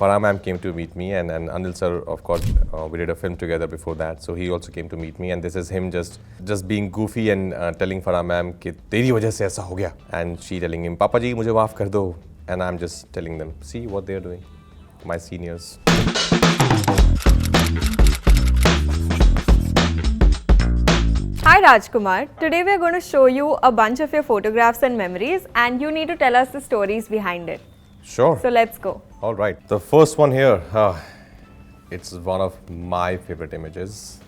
Farah ma'am came to meet me, and Anil sir, of course, we did a film together before that, so he also came to meet me, and this is him just being goofy and telling Farah ma'am कि तेरी वजह से ऐसा हो गया, and she telling him, Papa ji, मुझे माफ कर दो, and I'm just telling them, see what they're doing, my seniors. Hi Rajkummar, today we are going to show you a bunch of your photographs and memories, and you need to tell us the stories behind it. Sure. So let's go. All right. The first one here, it's one of my favorite images.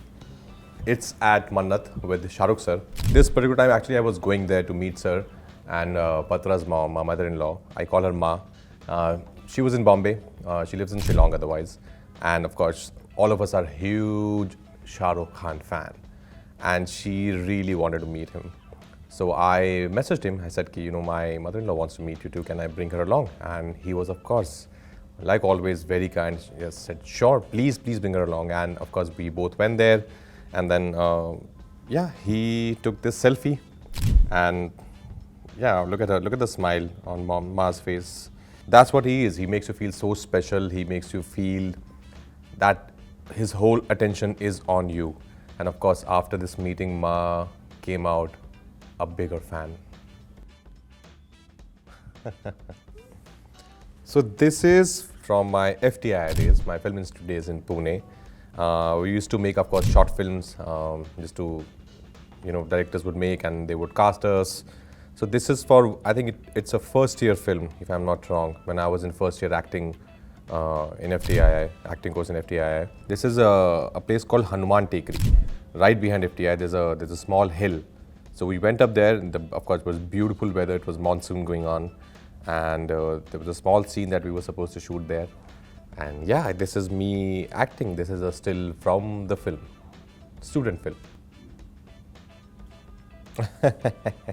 It's at Mannat with Shah Rukh sir. This particular time, actually, I was going there to meet sir and Patra's mom, my mother-in-law. I call her Ma. She was in Bombay. She lives in Shillong otherwise. And of course, all of us are huge Shah Rukh Khan fan. And she really wanted to meet him. So I messaged him. I said, my mother-in-law wants to meet you too. Can I bring her along? And he was, of course, like always, very kind. He just said, sure, please bring her along. And of course, we both went there. And then, he took this selfie. And yeah, look at her. Look at the smile on Ma's face. That's what he is. He makes you feel so special. He makes you feel that his whole attention is on you. And of course, after this meeting, Ma came out a bigger fan. So this is from my FTII days, my film institute days in Pune. We used to make, of course, short films, just to, directors would make and they would cast us. So this is for, I think it's a first year film, if I'm not wrong, when I was in first year acting in FTII, acting course in FTII. This is a place called Hanuman Tekri. Right behind FTII, there's a small hill. So we went up there, and of course it was beautiful weather, it was monsoon going on, and there was a small scene that we were supposed to shoot there. And yeah, this is me acting. This is a still from the film, student film.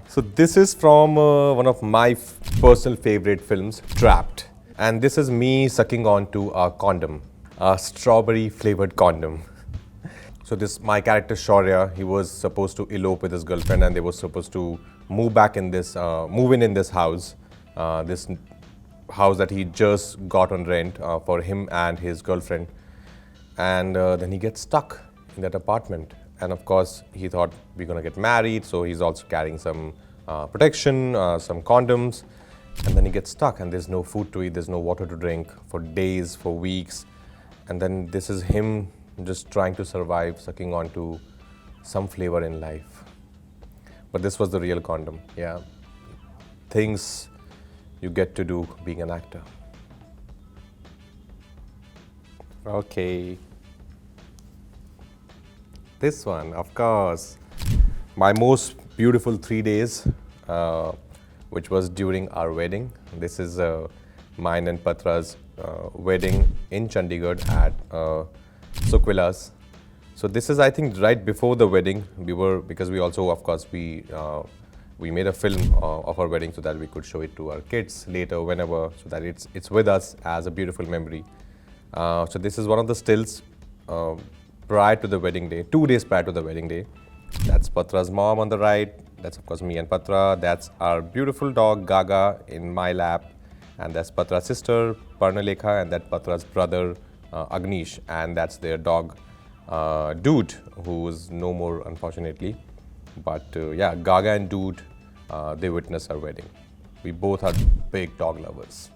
So this is from one of my personal favorite films, Trapped. And this is me sucking on to a condom, a strawberry flavored condom. So my character Shaurya, he was supposed to elope with his girlfriend, and they were supposed to move in this house, this house that he just got on rent for him and his girlfriend. And then he gets stuck in that apartment. And of course, he thought we're gonna get married, so he's also carrying some protection, some condoms. And then he gets stuck, and there's no food to eat, there's no water to drink for days, for weeks. And then this is him just trying to survive, sucking on to some flavor in life. But this was the real condom, yeah. Things you get to do being an actor. Okay. This one, of course, my most beautiful 3 days, which was during our wedding. This is mine and Patra's wedding in Chandigarh at Sukvilas. So this is, I think, right before the wedding. Because we also, of course, we made a film of our wedding so that we could show it to our kids later, whenever, so that it's with us as a beautiful memory. So this is one of the stills prior to the wedding day, 2 days prior to the wedding day. That's Patra's mom on the right. That's, of course, me and Patra. That's our beautiful dog, Gaga, in my lap. And that's Patra's sister, Patralekha, and that's Patra's brother, Agnish. And that's their dog, Dude, who is no more, unfortunately. But yeah, Gaga and Dude, they witnessed our wedding. We both are big dog lovers.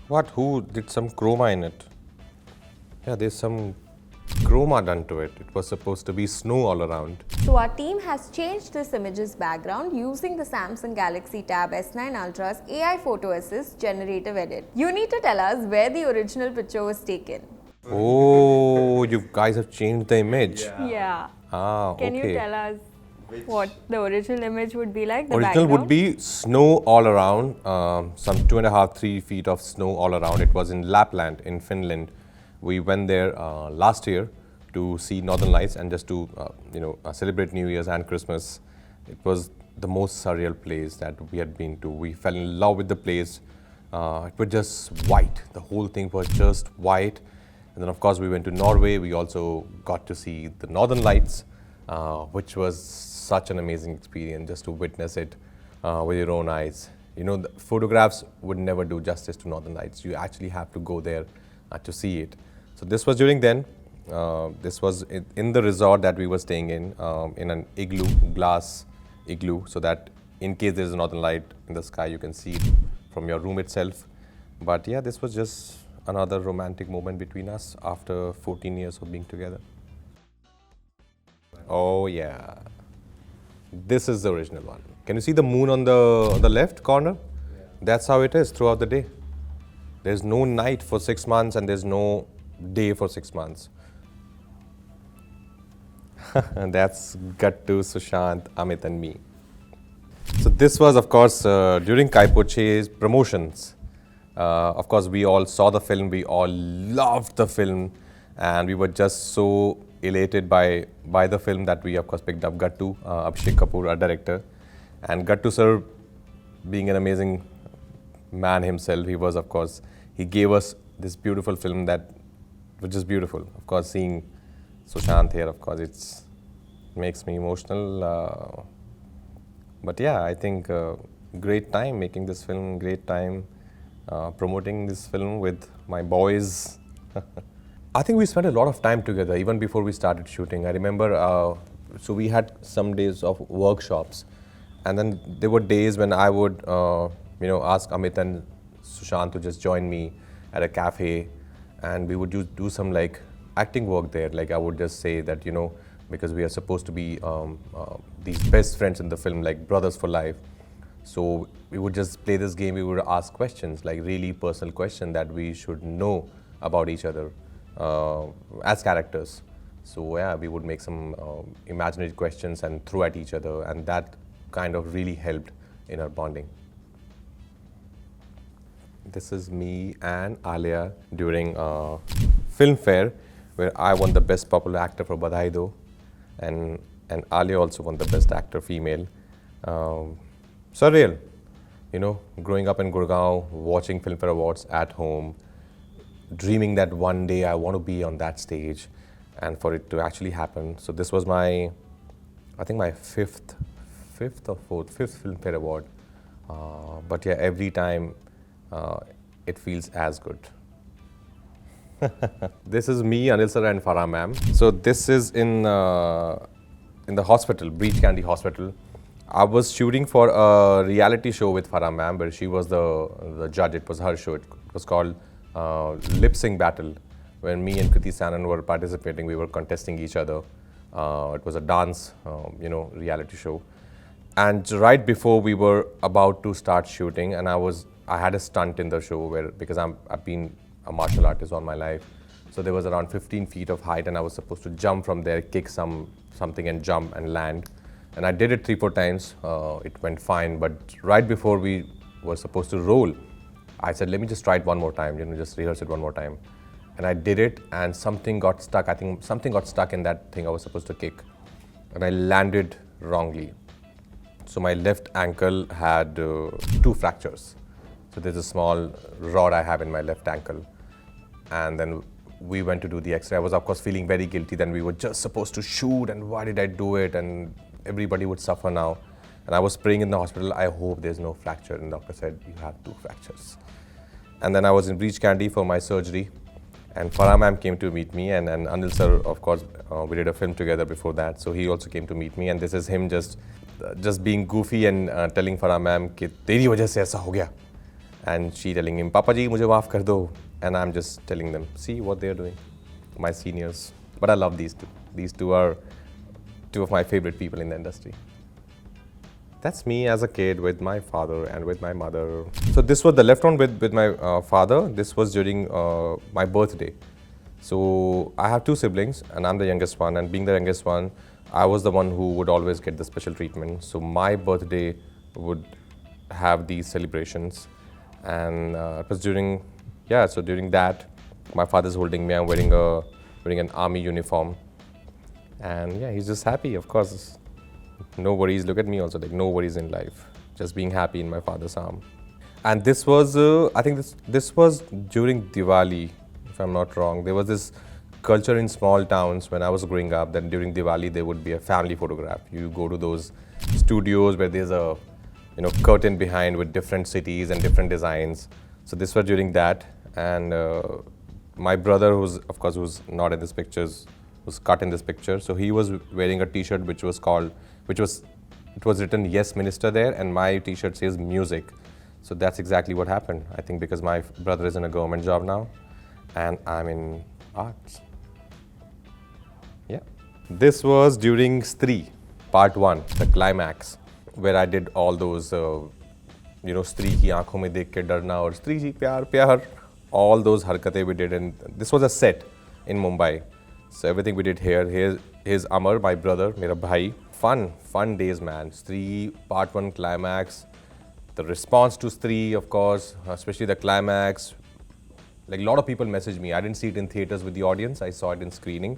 What? Who did some chroma in it? Yeah, there's some chroma done to it. It was supposed to be snow all around. So our team has changed this image's background using the Samsung Galaxy Tab S9 Ultra's AI Photo Assist generative edit. You need to tell us where the original picture was taken. Oh, you guys have changed the image. Yeah. Okay. Can you tell us what the original image would be like? The Original background? would be snow all around, some 2.5–3 feet of snow all around. It was in Lapland in Finland. We went there last year to see Northern Lights and just to celebrate New Year's and Christmas. It was the most surreal place that we had been to. We fell in love with the place. It was just white. The whole thing was just white. And then, of course, we went to Norway. We also got to see the Northern Lights, which was such an amazing experience just to witness it with your own eyes. You know, the photographs would never do justice to Northern Lights. You actually have to go there to see it. So this was during then. This was in the resort that we were staying in an igloo, glass igloo, so that in case there is a northern light in the sky, you can see it from your room itself. But yeah, this was just another romantic moment between us after 14 years of being together. Oh yeah, this is the original one. Can you see the moon on the left corner? Yeah. That's how it is throughout the day. There's no night for 6 months and there's no day for 6 months. And that's Gattu, Sushant, Amit and me. So this was, of course, during Kaipoche's promotions. Of course, we all saw the film, we all loved the film, and we were just so elated by the film that we, of course, picked up Gattu, Abhishek Kapoor, our director. And Gattu sir, being an amazing man himself, he was, of course, he gave us this beautiful film that was just beautiful. Of course, seeing Sushant here, of course, it makes me emotional. But yeah, I think great time making this film, great time promoting this film with my boys. I think we spent a lot of time together even before we started shooting. I remember, so we had some days of workshops, and then there were days when I would, ask Amit and Sushant to just join me at a cafe, and we would do some like acting work there. Like I would just say that, because we are supposed to be these best friends in the film, like brothers for life. So we would just play this game, we would ask questions, like really personal questions that we should know about each other as characters. So yeah, we would make some imaginary questions and throw at each other, and that kind of really helped in our bonding. This is me and Alia during Filmfare, where I won the Best Popular Actor for Badhai Do, and Alia also won the Best Actor Female. Surreal, growing up in Gurgaon, watching Filmfare Awards at home, dreaming that one day I want to be on that stage, and for it to actually happen. So this was I think my fifth Filmfare Award. But yeah, every time it feels as good. This is me, Anil sir and Farah ma'am. So this is in the hospital, Breach Candy Hospital. I was shooting for a reality show with Farah ma'am, where she was the judge. It was her show. It was called Lip Sync Battle, when me and Kriti were participating. We were contesting each other. It was a dance, reality show. And right before we were about to start shooting, and I had a stunt in the show because I've been a martial artist all my life. So there was around 15 feet of height, and I was supposed to jump from there, kick something and jump and land. And I did it 3-4 times. It went fine, but right before we were supposed to roll, I said, let me just try it one more time, just rehearse it one more time. And I did it, and something got stuck. I think something got stuck in that thing I was supposed to kick. And I landed wrongly. So my left ankle had 2 fractures. So there's a small rod I have in my left ankle. And then we went to do the X-ray. I was, of course, feeling very guilty. Then we were just supposed to shoot, and why did I do it? And everybody would suffer now. And I was praying in the hospital, I hope there's no fracture. And the doctor said, you have 2 fractures. And then I was in Breach Candy for my surgery. And Farah ma'am came to meet me, and Anil sir, of course, we did a film together before that. So he also came to meet me. And this is him just being goofy and telling Farah ma'am कि तेरी वजह से ऐसा हो गया. And she telling him, Papa ji, मुझे माफ कर दो. And I'm just telling them, see what they're doing, my seniors. But I love these two. These two are 2 of my favorite people in the industry. That's me as a kid with my father and with my mother. So this was the left one with my father. This was during my birthday. So I have 2 siblings, and I'm the youngest one. And being the youngest one, I was the one who would always get the special treatment. So my birthday would have these celebrations. And it was during that, my father's holding me. I'm wearing an army uniform. And yeah, he's just happy, of course. No worries. Look at me also, like no worries in life. Just being happy in my father's arm. And this was, I think this was during Diwali, if I'm not wrong. There was this culture in small towns when I was growing up that during Diwali there would be a family photograph. You go to those studios where there's a curtain behind with different cities and different designs. So this was during that, and my brother, who's not in this pictures, was cut in this picture. So he was wearing a T-shirt it was written "Yes Minister" there, and my T-shirt says "Music." So that's exactly what happened. I think because my brother is in a government job now, and I'm in arts. Yeah. This was during Stree, part 1, the climax, where I did all those, Stree ki aankhon mein dekh ke darna aur Stree ji pyar pyar, all those harkate we did, and this was a set in Mumbai. So everything we did here. Here's Amar, my brother, mera bhai. Fun days, man. Stree, part 1 climax. The response to Stree, of course, especially the climax. Like, a lot of people messaged me. I didn't see it in theaters with the audience. I saw it in screening.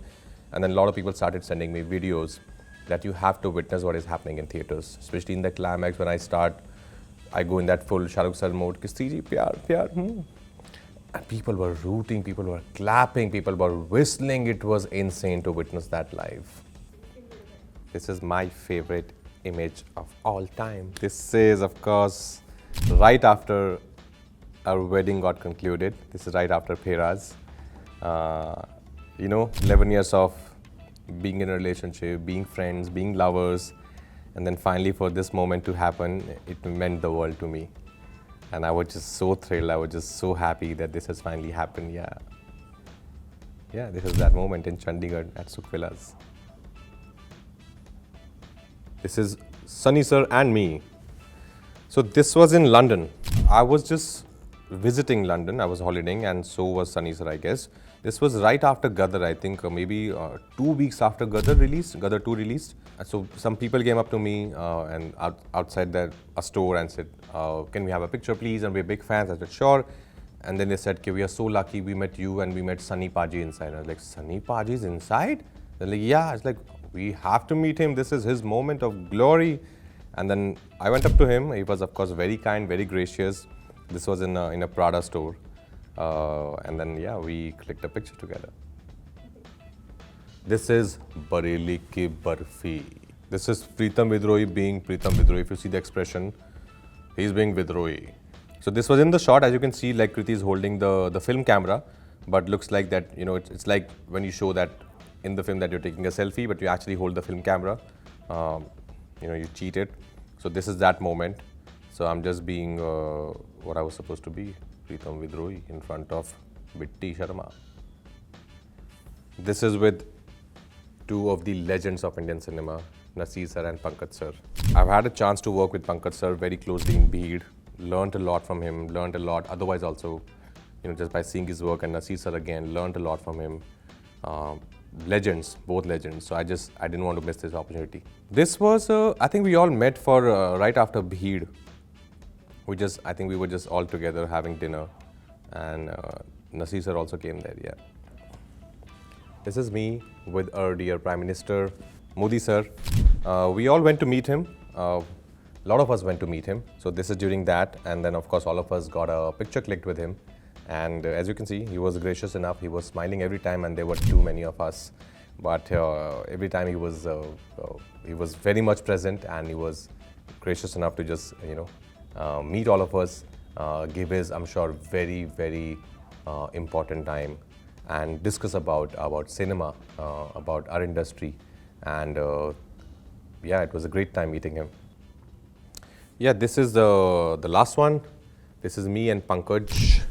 And then a lot of people started sending me videos that you have to witness what is happening in theaters. Especially in the climax, when I go in that full Shah Rukh sir mode. Stree ji, pyar, pyar, And people were rooting, people were clapping, people were whistling. It was insane to witness that live. This is my favorite image of all time. This is, of course, right after our wedding got concluded. This is right after Pheras. 11 years of being in a relationship, being friends, being lovers, and then finally for this moment to happen, it meant the world to me. And I was just so thrilled, I was just so happy that this has finally happened, Yeah, this is that moment in Chandigarh at Sukh Villas. This is Sunny sir and me. So this was in London. I was just visiting London, I was holidaying, and so was Sunny sir, I guess. This was right after Gadar, I think, maybe 2 weeks after Gadar 2 released. So some people came up to me and outside a store and said, can we have a picture please? And we're big fans. I said, sure. And then they said, we are so lucky we met you and we met Sunny Paji inside. I was like, Sunny Paji's inside? They're like, yeah. It's like, we have to meet him. This is his moment of glory. And then I went up to him. He was, of course, very kind, very gracious. This was in a Prada store. And then, we clicked a picture together. This is Bareilly ki Barfi. This is Pritam Vidrohi being Pritam Vidrohi. If you see the expression, he's being Vidrohi. So this was in the shot, as you can see, like Kriti is holding the film camera, but looks like that, it's like when you show that in the film that you're taking a selfie, but you actually hold the film camera. You cheat it. So this is that moment. So I'm just being what I was supposed to be, Pritam Vidrohi, in front of Bitti Sharma. This is with two of the legends of Indian cinema, Naseer sir and Pankaj sir. I've had a chance to work with Pankaj sir very closely in Bheed, learned a lot from him, learned a lot otherwise also, just by seeing his work, and Naseer sir again, learned a lot from him. Legends, both legends. So I didn't want to miss this opportunity. This was, I think we all met for right after Bheed. I think we were just all together having dinner, and Naseer sir also came there, This is me with our dear Prime Minister, Modi sir. We all went to meet him. A lot of us went to meet him. So this is during that, and then of course all of us got a picture clicked with him. And as you can see, he was gracious enough. He was smiling every time, and there were too many of us. But every time he was very much present, and he was gracious enough to just meet all of us, give his, I'm sure, very, very important time, and discuss about cinema, about our industry, and it was a great time meeting him. This is the last one. This is me and Pankaj.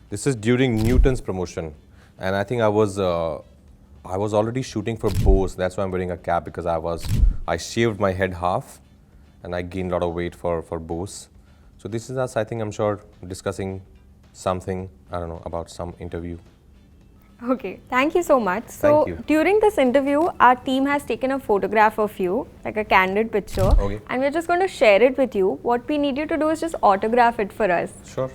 This is during Newton's promotion, and I think I was already shooting for Bose. That's why I'm wearing a cap, because I shaved my head half, and I gained a lot of weight for Bose. So this is us, I think, I'm sure, discussing something, I don't know, about some interview. Okay, thank you so much. So during this interview, our team has taken a photograph of you, like a candid picture, and we're just going to share it with you. What we need you to do is just autograph it for us. Sure.